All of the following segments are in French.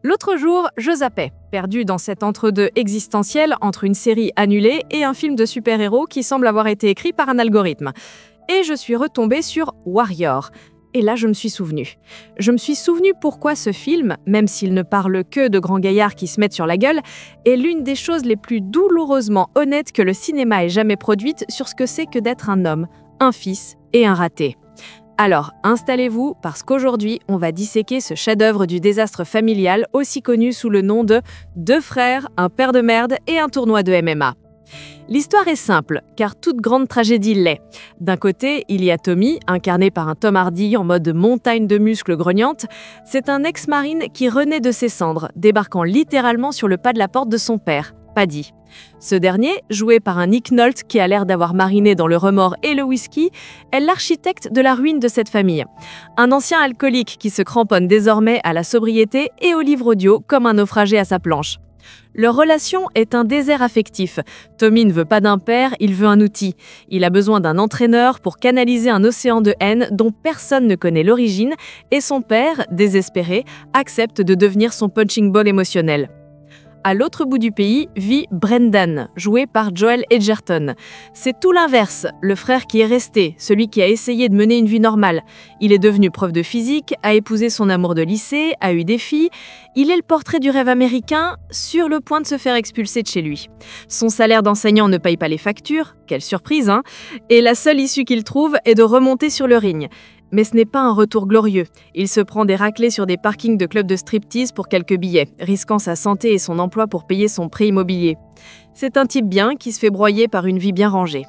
L'autre jour, je zappais, perdu dans cet entre-deux existentiel entre une série annulée et un film de super-héros qui semble avoir été écrit par un algorithme. Et je suis retombée sur Warrior. Et là, je me suis souvenu. Je me suis souvenu pourquoi ce film, même s'il ne parle que de grands gaillards qui se mettent sur la gueule, est l'une des choses les plus douloureusement honnêtes que le cinéma ait jamais produites sur ce que c'est que d'être un homme, un fils et un raté. Alors, installez-vous, parce qu'aujourd'hui, on va disséquer ce chef-d'œuvre du désastre familial, aussi connu sous le nom de « Deux frères, un père de merde et un tournoi de MMA ». L'histoire est simple, car toute grande tragédie l'est. D'un côté, il y a Tommy, incarné par un Tom Hardy en mode montagne de muscles grognante. C'est un ex-marine qui renaît de ses cendres, débarquant littéralement sur le pas de la porte de son père, Paddy. Ce dernier, joué par un Nick Nolte qui a l'air d'avoir mariné dans le remords et le whisky, est l'architecte de la ruine de cette famille. Un ancien alcoolique qui se cramponne désormais à la sobriété et au livre audio comme un naufragé à sa planche. Leur relation est un désert affectif. Tommy ne veut pas d'un père, il veut un outil. Il a besoin d'un entraîneur pour canaliser un océan de haine dont personne ne connaît l'origine, et son père, désespéré, accepte de devenir son punching ball émotionnel. À l'autre bout du pays vit Brendan, joué par Joel Edgerton. C'est tout l'inverse, le frère qui est resté, celui qui a essayé de mener une vie normale. Il est devenu prof de physique, a épousé son amour de lycée, a eu des filles. Il est le portrait du rêve américain, sur le point de se faire expulser de chez lui. Son salaire d'enseignant ne paye pas les factures, quelle surprise, hein? Et la seule issue qu'il trouve est de remonter sur le ring. Mais ce n'est pas un retour glorieux. Il se prend des raclées sur des parkings de clubs de striptease pour quelques billets, risquant sa santé et son emploi pour payer son prêt immobilier. C'est un type bien qui se fait broyer par une vie bien rangée.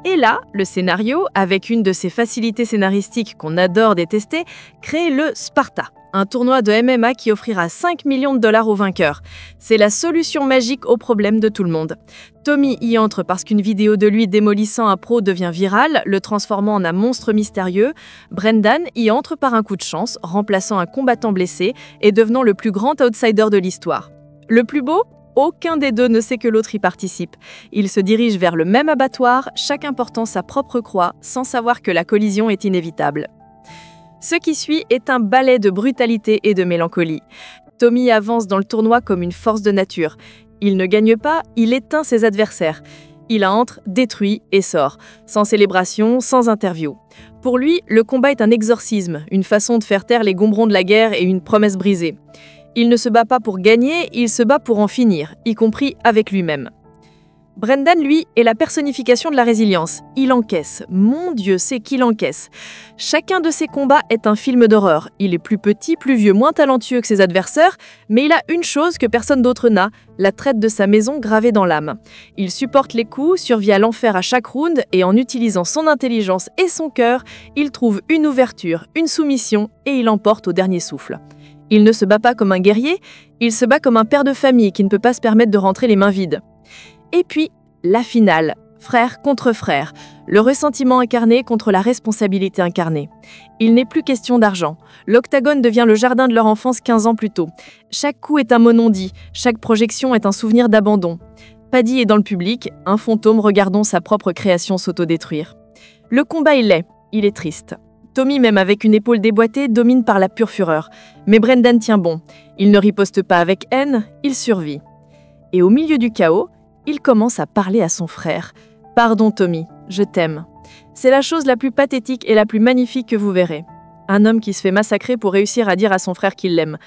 Et là, le scénario, avec une de ces facilités scénaristiques qu'on adore détester, crée le Sparta, un tournoi de MMA qui offrira 5 millions de dollars au vainqueur. C'est la solution magique au problème de tout le monde. Tommy y entre parce qu'une vidéo de lui démolissant un pro devient virale, le transformant en un monstre mystérieux. Brendan y entre par un coup de chance, remplaçant un combattant blessé et devenant le plus grand outsider de l'histoire. Le plus beau ? Aucun des deux ne sait que l'autre y participe. Ils se dirigent vers le même abattoir, chacun portant sa propre croix, sans savoir que la collision est inévitable. Ce qui suit est un ballet de brutalité et de mélancolie. Tommy avance dans le tournoi comme une force de nature. Il ne gagne pas, il éteint ses adversaires. Il entre, détruit et sort, sans célébration, sans interview. Pour lui, le combat est un exorcisme, une façon de faire taire les gombrons de la guerre et une promesse brisée. Il ne se bat pas pour gagner, il se bat pour en finir, y compris avec lui-même. Brendan, lui, est la personnification de la résilience. Il encaisse. Mon Dieu, c'est qu'il encaisse. Chacun de ses combats est un film d'horreur. Il est plus petit, plus vieux, moins talentueux que ses adversaires, mais il a une chose que personne d'autre n'a, la traite de sa maison gravée dans l'âme. Il supporte les coups, survit à l'enfer à chaque round, et en utilisant son intelligence et son cœur, il trouve une ouverture, une soumission, et il emporte au dernier souffle. Il ne se bat pas comme un guerrier, il se bat comme un père de famille qui ne peut pas se permettre de rentrer les mains vides. Et puis, la finale, frère contre frère, le ressentiment incarné contre la responsabilité incarnée. Il n'est plus question d'argent. L'Octagone devient le jardin de leur enfance 15 ans plus tôt. Chaque coup est un mot non dit, chaque projection est un souvenir d'abandon. Paddy est dans le public, un fantôme regardant sa propre création s'autodétruire. Le combat il est triste. Tommy, même avec une épaule déboîtée, domine par la pure fureur. Mais Brendan tient bon. Il ne riposte pas avec haine, il survit. Et au milieu du chaos, il commence à parler à son frère. « Pardon Tommy, je t'aime. » C'est la chose la plus pathétique et la plus magnifique que vous verrez. Un homme qui se fait massacrer pour réussir à dire à son frère qu'il l'aime.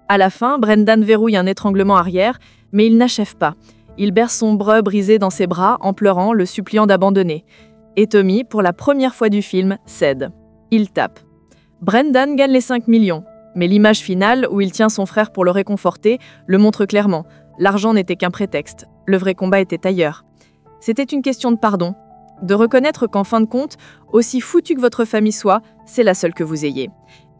À la fin, Brendan verrouille un étranglement arrière, mais il n'achève pas. Il berce son breu brisé dans ses bras, en pleurant, le suppliant d'abandonner. Et Tommy, pour la première fois du film, cède. Il tape. Brendan gagne les 5 millions. Mais l'image finale, où il tient son frère pour le réconforter, le montre clairement. L'argent n'était qu'un prétexte. Le vrai combat était ailleurs. C'était une question de pardon. De reconnaître qu'en fin de compte, aussi foutu que votre famille soit, c'est la seule que vous ayez.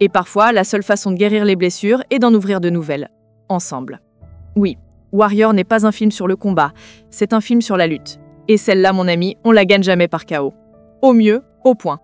Et parfois, la seule façon de guérir les blessures est d'en ouvrir de nouvelles. Ensemble. Oui, Warrior n'est pas un film sur le combat. C'est un film sur la lutte. Et celle-là, mon ami, on la gagne jamais par chaos. Au mieux, au point.